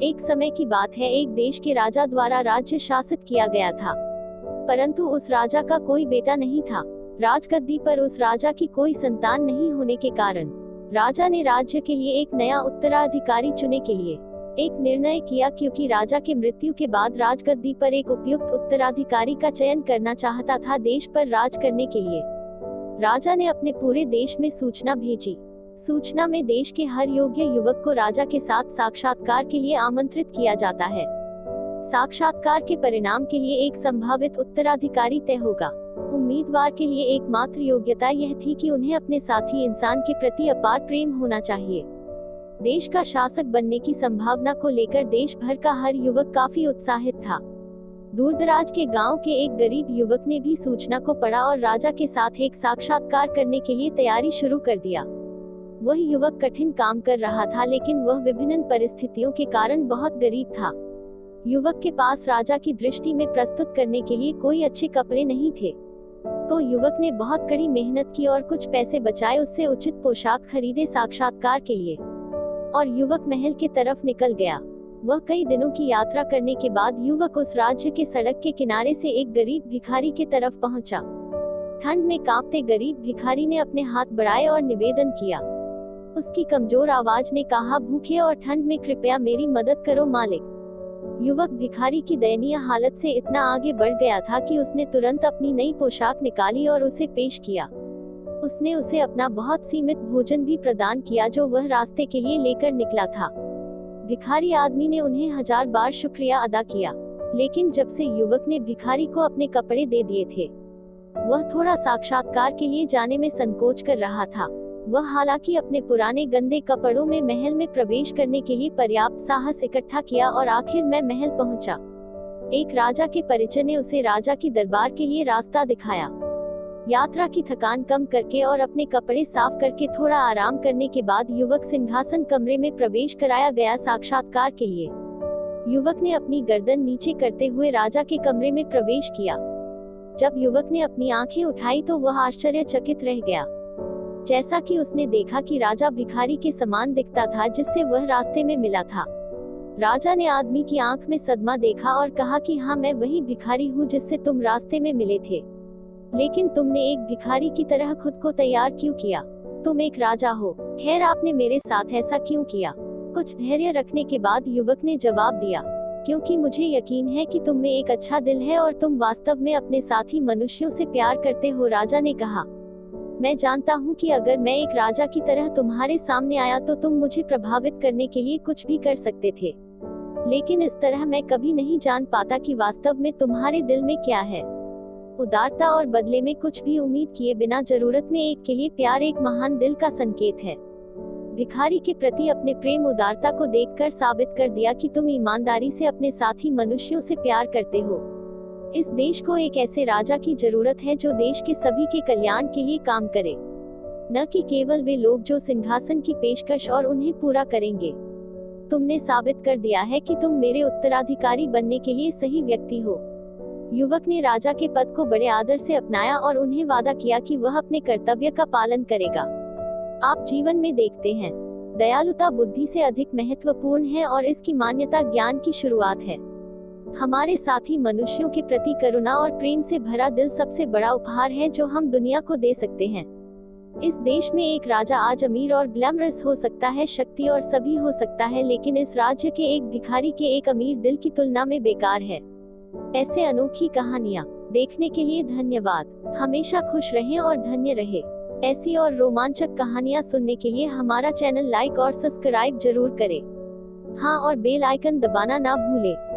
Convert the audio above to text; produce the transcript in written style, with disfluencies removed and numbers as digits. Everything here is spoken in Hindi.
एक समय की बात है, एक देश के राजा द्वारा राज्य शासित किया गया था, परंतु उस राजा का कोई बेटा नहीं था। राजगद्दी पर उस राजा की कोई संतान नहीं होने के कारण राजा ने राज्य के लिए एक नया उत्तराधिकारी चुने के लिए एक निर्णय किया, क्योंकि राजा के मृत्यु के बाद राजगद्दी पर एक उपयुक्त उत्तराधिकारी का चयन करना चाहता था। देश पर राज करने के लिए राजा ने अपने पूरे देश में सूचना भेजी। सूचना में देश के हर योग्य युवक को राजा के साथ साक्षात्कार के लिए आमंत्रित किया जाता है। साक्षात्कार के परिणाम के लिए एक संभावित उत्तराधिकारी तय होगा। उम्मीदवार के लिए एकमात्र योग्यता यह थी कि उन्हें अपने साथी इंसान के प्रति अपार प्रेम होना चाहिए। देश का शासक बनने की संभावना को लेकर देश भर का हर युवक काफी उत्साहित था। दूरदराज के गांव के एक गरीब युवक ने भी सूचना को पढ़ा और राजा के साथ एक साक्षात्कार करने के लिए तैयारी शुरू कर दिया। वह युवक कठिन काम कर रहा था, लेकिन वह विभिन्न परिस्थितियों के कारण बहुत गरीब था। युवक के पास राजा की दृष्टि में प्रस्तुत करने के लिए कोई अच्छे कपड़े नहीं थे, तो युवक ने बहुत कड़ी मेहनत की और कुछ पैसे बचाए, उससे उचित पोशाक खरीदे साक्षात्कार के लिए, और युवक महल की तरफ निकल गया। वह कई दिनों की यात्रा करने के बाद युवक उस राज्य के सड़क के किनारे से एक गरीब भिखारी की तरफ पहुंचा। ठंड में कांपते गरीब भिखारी ने अपने हाथ बढ़ाए और निवेदन किया। उसकी कमजोर आवाज ने कहा, भूखे और ठंड में कृपया मेरी मदद करो मालिक। युवक भिखारी की दयनीय हालत से इतना आगे बढ़ गया था कि उसने तुरंत अपनी नई पोशाक निकाली और उसे पेश किया। उसने उसे अपना बहुत सीमित भोजन भी प्रदान किया जो वह रास्ते के लिए लेकर निकला था। भिखारी आदमी ने उन्हें 1000 बार शुक्रिया अदा किया, लेकिन जब से युवक ने भिखारी को अपने कपड़े दे दिए थे, वह थोड़ा साक्षात्कार के लिए जाने में संकोच कर रहा था। वह हालांकि अपने पुराने गंदे कपड़ों में महल में प्रवेश करने के लिए पर्याप्त साहस इकट्ठा किया और आखिर में महल पहुंचा। एक राजा के परिचय ने उसे राजा की दरबार के लिए रास्ता दिखाया। यात्रा की थकान कम करके और अपने कपड़े साफ करके थोड़ा आराम करने के बाद युवक सिंहासन कमरे में प्रवेश कराया गया साक्षात्कार के लिए। युवक ने अपनी गर्दन नीचे करते हुए राजा के कमरे में प्रवेश किया। जब युवक ने अपनी आंखें उठाई तो वह आश्चर्यचकित रह गया। जैसा कि उसने देखा कि राजा भिखारी के समान दिखता था जिससे वह रास्ते में मिला था। राजा ने आदमी की आंख में सदमा देखा और कहा कि हाँ, मैं वही भिखारी हूँ जिससे तुम रास्ते में मिले थे, लेकिन तुमने एक भिखारी की तरह खुद को तैयार क्यों किया? तुम एक राजा हो। खैर, आपने मेरे साथ ऐसा क्यों किया? कुछ धैर्य रखने के बाद युवक ने जवाब दिया, क्योंकि मुझे यकीन है कि तुम में एक अच्छा दिल है और तुम वास्तव में अपने साथी मनुष्यों से प्यार करते हो। राजा ने कहा, मैं जानता हूँ कि अगर मैं एक राजा की तरह तुम्हारे सामने आया तो तुम मुझे प्रभावित करने के लिए कुछ भी कर सकते थे, लेकिन इस तरह मैं कभी नहीं जान पाता कि वास्तव में तुम्हारे दिल में क्या है। उदारता और बदले में कुछ भी उम्मीद किए बिना जरूरत में एक के लिए प्यार एक महान दिल का संकेत है। भिखारी के प्रति अपने प्रेम उदारता को देखकर साबित कर दिया कि तुम ईमानदारी से अपने साथी मनुष्यों से प्यार करते हो। इस देश को एक ऐसे राजा की जरूरत है जो देश के सभी के कल्याण के लिए काम करे, न कि केवल वे लोग जो सिंहासन की पेशकश और उन्हें पूरा करेंगे। तुमने साबित कर दिया है कि तुम मेरे उत्तराधिकारी बनने के लिए सही व्यक्ति हो। युवक ने राजा के पद को बड़े आदर से अपनाया और उन्हें वादा किया कि वह अपने कर्तव्य का पालन करेगा। आप जीवन में देखते हैं, दयालुता बुद्धि से अधिक महत्वपूर्ण है और इसकी मान्यता ज्ञान की शुरुआत है। हमारे साथी मनुष्यों के प्रति करुणा और प्रेम से भरा दिल सबसे बड़ा उपहार है जो हम दुनिया को दे सकते हैं। इस देश में एक राजा आज अमीर और ग्लैमरस हो सकता है, शक्ति और सभी हो सकता है, लेकिन इस राज्य के एक भिखारी के एक अमीर दिल की तुलना में बेकार है। ऐसे अनोखी कहानियाँ देखने के लिए धन्यवाद। हमेशा खुश रहें और धन्य रहे। ऐसी और रोमांचक कहानियाँ सुनने के लिए हमारा चैनल लाइक और सब्सक्राइब जरूर करें। हाँ, और बेल आइकन दबाना ना भूलें।